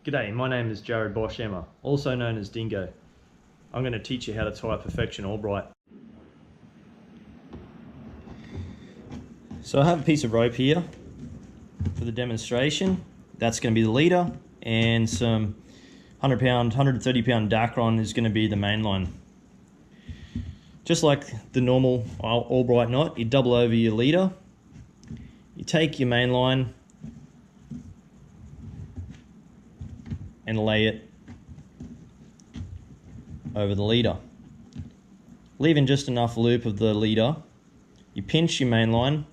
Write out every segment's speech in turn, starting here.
G'day, my name is Jared Bosch-Emmer, also known as Dingo. I'm going to teach you how to tie Perfection Albright. So I have a piece of rope here for the demonstration. That's going to be the leader, and some 100 pound, 130 pound Dacron is going to be the main line. Just like the normal Albright knot, you double over your leader, you take your main line and lay it over the leader, leaving just enough loop of the leader. You pinch your main line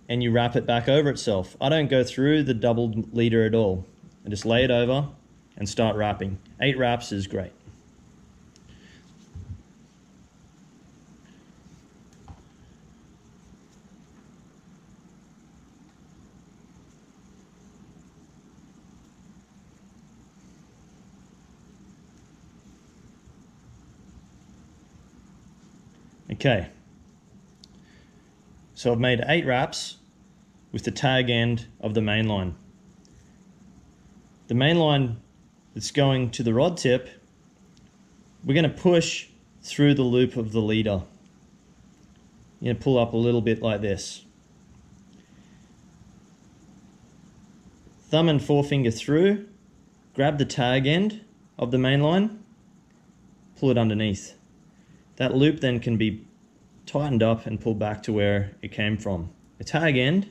and you wrap it back over itself. I don't go through the doubled leader at all. I just lay it over and start wrapping. 8 wraps is great. Okay, so I've made 8 wraps with the tag end of the main line. The main line that's going to the rod tip, we're going to push through the loop of the leader. You're going to pull up a little bit like this. Thumb and forefinger through, grab the tag end of the main line, pull it underneath. That loop then can be tightened up and pulled back to where it came from. The tag end,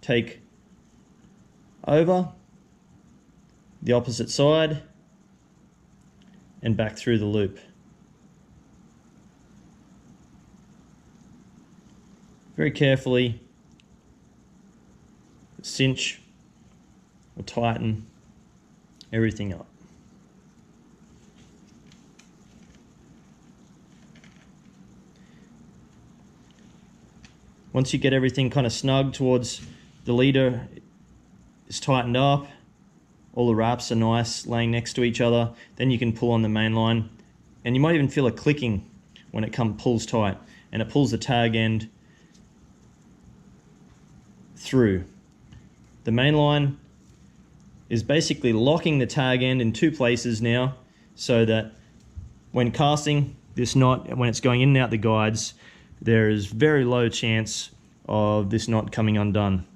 take over the opposite side and back through the loop. Very carefully cinch or tighten everything up. Once you get everything kind of snug towards the leader is tightened up, all the wraps are nice laying next to each other, then you can pull on the main line, and you might even feel a clicking when it pulls tight, and it pulls the tag end through. The main line is basically locking the tag end in 2 places now, so that when casting this knot, when it's going in and out the guides, there is very low chance of this knot coming undone.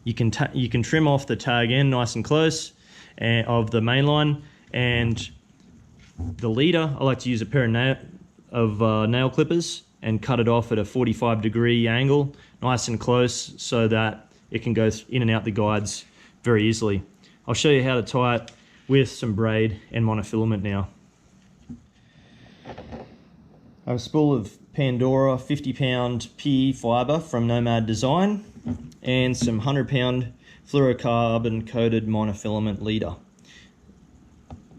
You can trim off the tag end nice and close of the main line, and the leader, I like to use a pair of nail clippers and cut it off at a 45-degree angle, nice and close, so that it can go in and out the guides very easily. I'll show you how to tie it with some braid and monofilament now. I have a spool of Pandora 50-pound PE fibre from Nomad Design and some 100-pound fluorocarbon coated monofilament leader.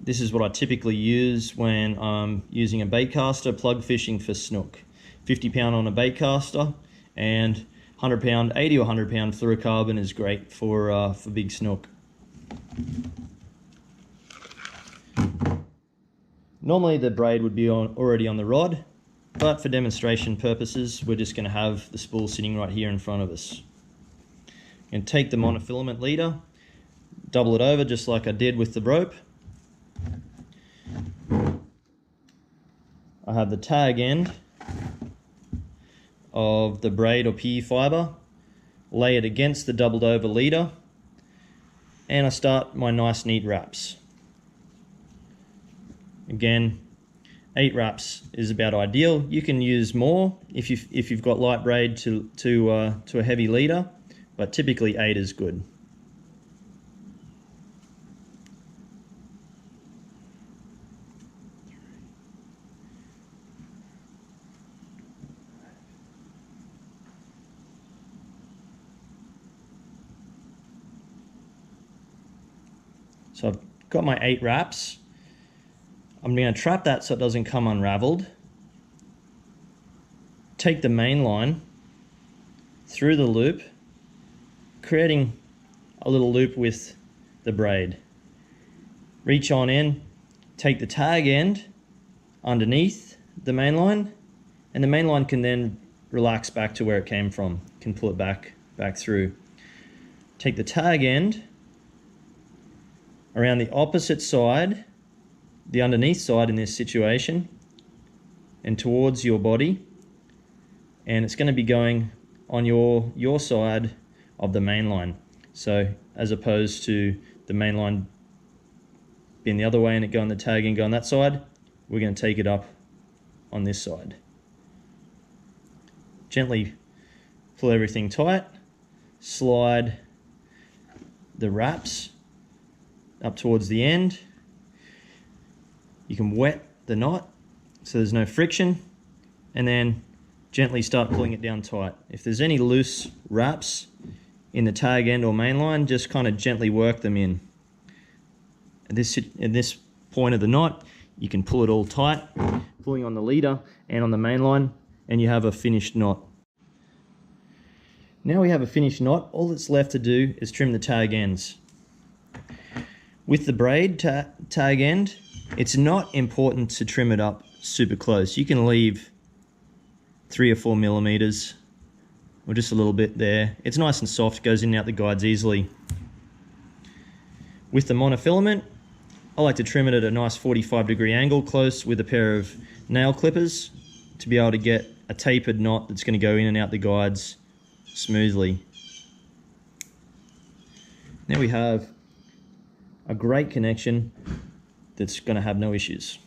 This is what I typically use when I'm using a bait caster plug fishing for snook. 50-pound on a bait caster, and 100-pound, 80 or 100-pound fluorocarbon is great for big snook. Normally the braid would be already on the rod, but for demonstration purposes, we're just going to have the spool sitting right here in front of us. And take the monofilament leader, double it over just like I did with the rope. I have the tag end of the braid or PE fibre, lay it against the doubled over leader, and I start my nice neat wraps. Again, 8 wraps is about ideal. You can use more if you've got light braid to a heavy leader, but typically 8 is good. So I've got my 8 wraps. I'm going to trap that so it doesn't come unraveled. Take the main line through the loop, creating a little loop with the braid. Reach on in, take the tag end underneath the main line, and the main line can then relax back to where it came from. Can pull it back through. Take the tag end around the opposite side, the underneath side in this situation, and towards your body, and it's going to be going on your side of the main line. So as opposed to the main line being the other way and it going the tag and go on that side, we're going to take it up on this side. Gently pull everything tight, slide the wraps up towards the end. You can wet the knot so there's no friction, and then gently start pulling it down tight. If there's any loose wraps in the tag end or main line, just kind of gently work them in. At this point of the knot, you can pull it all tight, pulling on the leader and on the main line, and you have a finished knot. Now we have a finished knot. All that's left to do is trim the tag ends. With the braid tag end, it's not important to trim it up super close. You can leave 3 or 4 millimeters or just a little bit there. It's nice and soft, goes in and out the guides easily. With the monofilament, I like to trim it at a nice 45-degree angle close with a pair of nail clippers to be able to get a tapered knot that's going to go in and out the guides smoothly. Now we have a great connection that's going to have no issues.